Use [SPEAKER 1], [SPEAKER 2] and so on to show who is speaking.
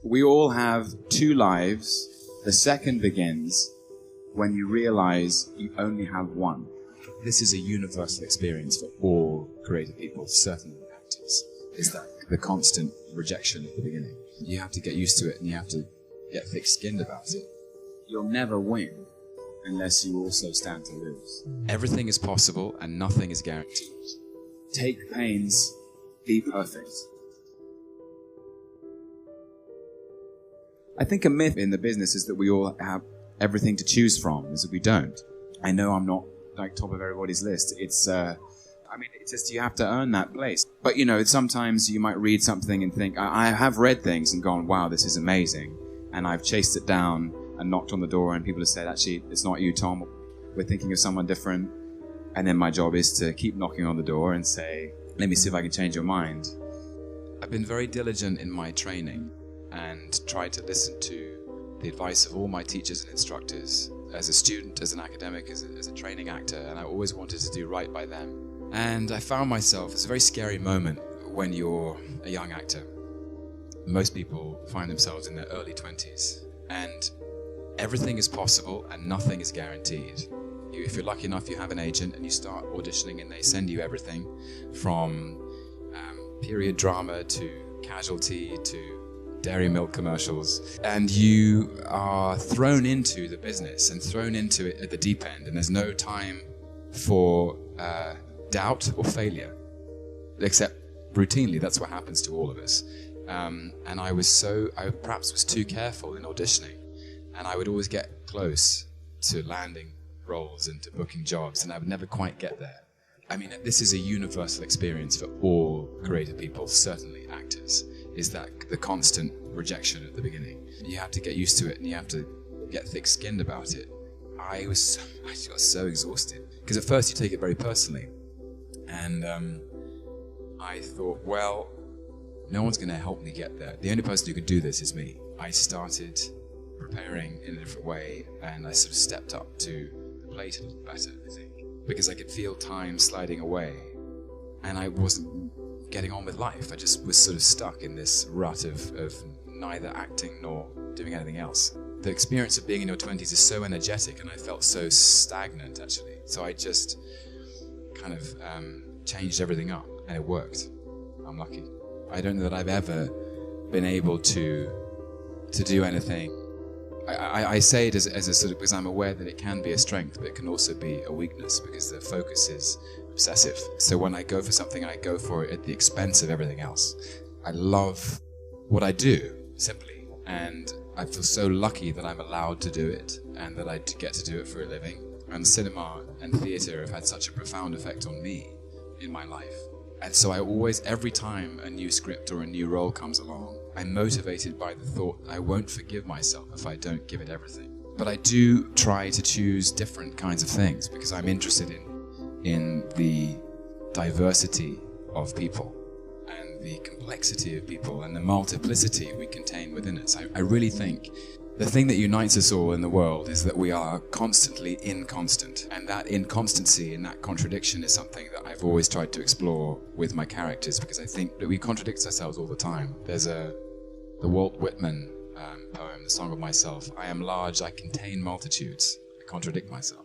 [SPEAKER 1] We all have two lives. The second begins when you realize you only have one.
[SPEAKER 2] This is a universal experience for all creative people, certainly actors, is that the constant rejection at the beginning. You have to get used to it and you have to get thick-skinned about it.
[SPEAKER 1] You'll never win unless you also stand to lose.
[SPEAKER 2] Everything is possible and nothing is guaranteed.
[SPEAKER 1] Take pains, be perfect. I think a myth in the business is that we all have everything to choose from, is that we don't. I know I'm not like top of everybody's list. It's just you have to earn that place. But sometimes you might read something and think, I have read things and gone, wow, this is amazing. And I've chased it down and knocked on the door and people have said, actually, it's not you, Tom. We're thinking of someone different. And then my job is to keep knocking on the door and say, let me see if I can change your mind.
[SPEAKER 2] I've been very diligent in my training and tried to listen to the advice of all my teachers and instructors as a student, as an academic, as a training actor, and I always wanted to do right by them. And I found myself, it's a very scary moment when you're a young actor. Most people find themselves in their early 20s, and everything is possible and nothing is guaranteed. If you're lucky enough, you have an agent and you start auditioning and they send you everything from period drama to Casualty to dairy milk commercials, and you are thrown into the business and thrown into it at the deep end, and there's no time for doubt or failure, except routinely. That's what happens to all of us. And I perhaps was too careful in auditioning, and I would always get close to landing roles and to booking jobs, and I would never quite get there. I mean, this is a universal experience for all creative people, certainly actors, is that the constant rejection at the beginning. You have to get used to it and you have to get thick-skinned about it. I got so exhausted because at first you take it very personally, and I thought, well, no one's going to help me get there. The only person who could do this is me. I started preparing in a different way, and I sort of stepped up to the plate a little better, I think, because I could feel time sliding away and I wasn't getting on with life. I just was sort of stuck in this rut of neither acting nor doing anything else. The experience of being in your 20s is so energetic, and I felt so stagnant, actually. So I just kind of changed everything up, and it worked. I'm lucky. I don't know that I've ever been able to do anything. I say it as a sort of, because I'm aware that it can be a strength, but it can also be a weakness because the focus is obsessive. So when I go for something, I go for it at the expense of everything else. I love what I do, simply, and I feel so lucky that I'm allowed to do it and that I get to do it for a living. And cinema and theatre have had such a profound effect on me in my life. And so I always, every time a new script or a new role comes along, I'm motivated by the thought I won't forgive myself if I don't give it everything. But I do try to choose different kinds of things because I'm interested in the diversity of people and the complexity of people and the multiplicity we contain within us. I really think the thing that unites us all in the world is that we are constantly inconstant, and that inconstancy and that contradiction is something that I've always tried to explore with my characters, because I think that we contradict ourselves all the time. There's the Walt Whitman poem, The Song of Myself. I am large, I contain multitudes, I contradict myself.